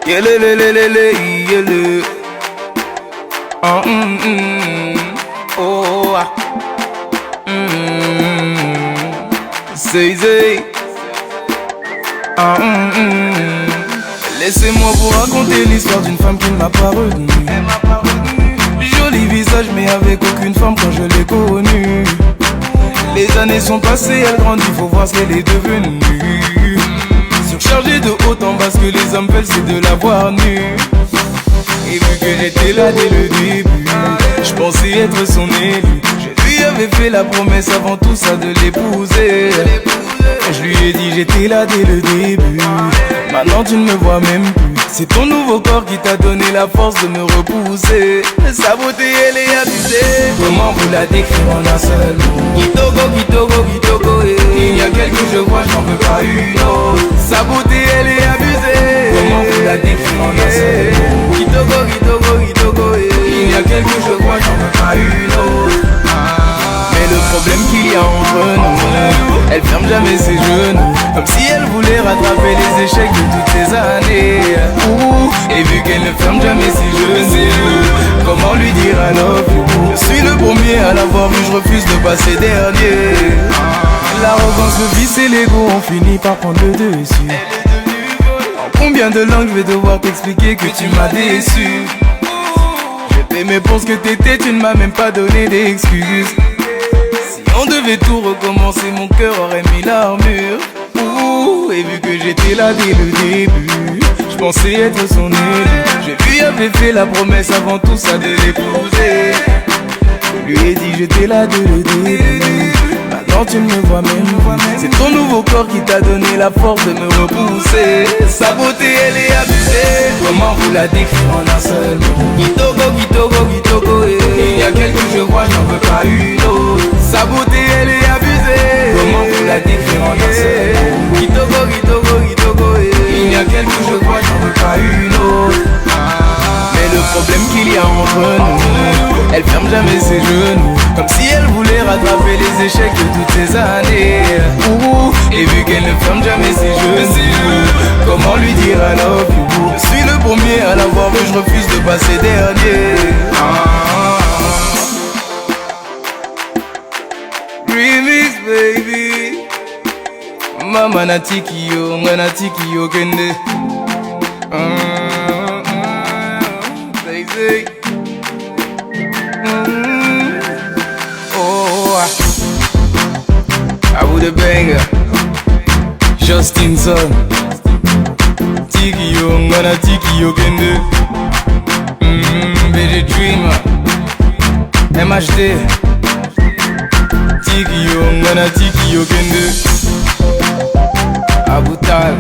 Yelelelelele, yele. Ah, oh, ah. Say. Ah, Laissez-moi vous raconter l'histoire d'une femme qui ne m'a pas retenu. Joli visage mais avec aucune forme quand je l'ai connue. Les années sont passées, elle grandit, faut voir ce qu'elle est devenue. Surchargée de haut en bas, ce que les hommes veulent c'est de la voir nue. Et vu que j'étais là dès le début, je pensais être son élu. Je lui avais fait la promesse avant tout ça de l'épouser. Je lui ai dit j'étais là dès le début. Maintenant tu ne me vois même plus. C'est ton nouveau corps qui t'a donné la force de me repousser. Sa beauté elle est abusée. Comment vous la décrire en un seul mot? Kitoko, il y a quelques je vois, j'en veux pas une autre. Sa beauté elle est abusée. Comment vous la décrire en un seul mot? Kitoko, il y a quelques je vois, j'en veux pas une autre. Mais le problème qu'il y a entre nous, elle ferme jamais ses genoux, comme si elle voulait rattraper les échecs de toutes ces années. Et vu qu'elle ne ferme jamais ses genoux, comment lui dire I love you? Je suis le premier à l'avoir vu, je refuse de passer dernier. L'arrogance, le vice et l'ego ont fini par prendre le dessus. En combien de langues je vais devoir t'expliquer que tu m'as déçu? Je t'aimais pour ce que t'étais, tu ne m'as même pas donné d'excuses. On devait tout recommencer, mon cœur aurait mis l'armure. Et vu que j'étais là dès le début, je pensais être son élu. Je lui avais fait la promesse avant tout ça de l'épouser. Je lui ai dit j'étais là dès le début. Maintenant tu ne me vois même plus. C'est ton nouveau corps qui t'a donné la force de me repousser. Sa beauté elle est abusée. Comment vous la décrire en un seul mot? Kitoko, il y a quelques je vois, j'en veux pas une autre. Sa beauté elle est abusée. Comment vous la décrire en un seul mot? Kitoko, il y a quelques je vois, j'en veux pas une autre. Mais le problème qu'il y a entre nous, elle ferme jamais ses genoux, comme si elle voulait rattraper les échecs de toutes ces années. Et vu qu'elle ne ferme jamais ses genoux, comment lui dire I love you? Je suis le premier à l'avoir vu, je refuse de passer dernier. Remix baby, mama natiki yo kende. Say. Oh, I would a banger. Justin Son, tiki yo kende. BG Dreamer, MHD, tiki yo kende. Abu Tal.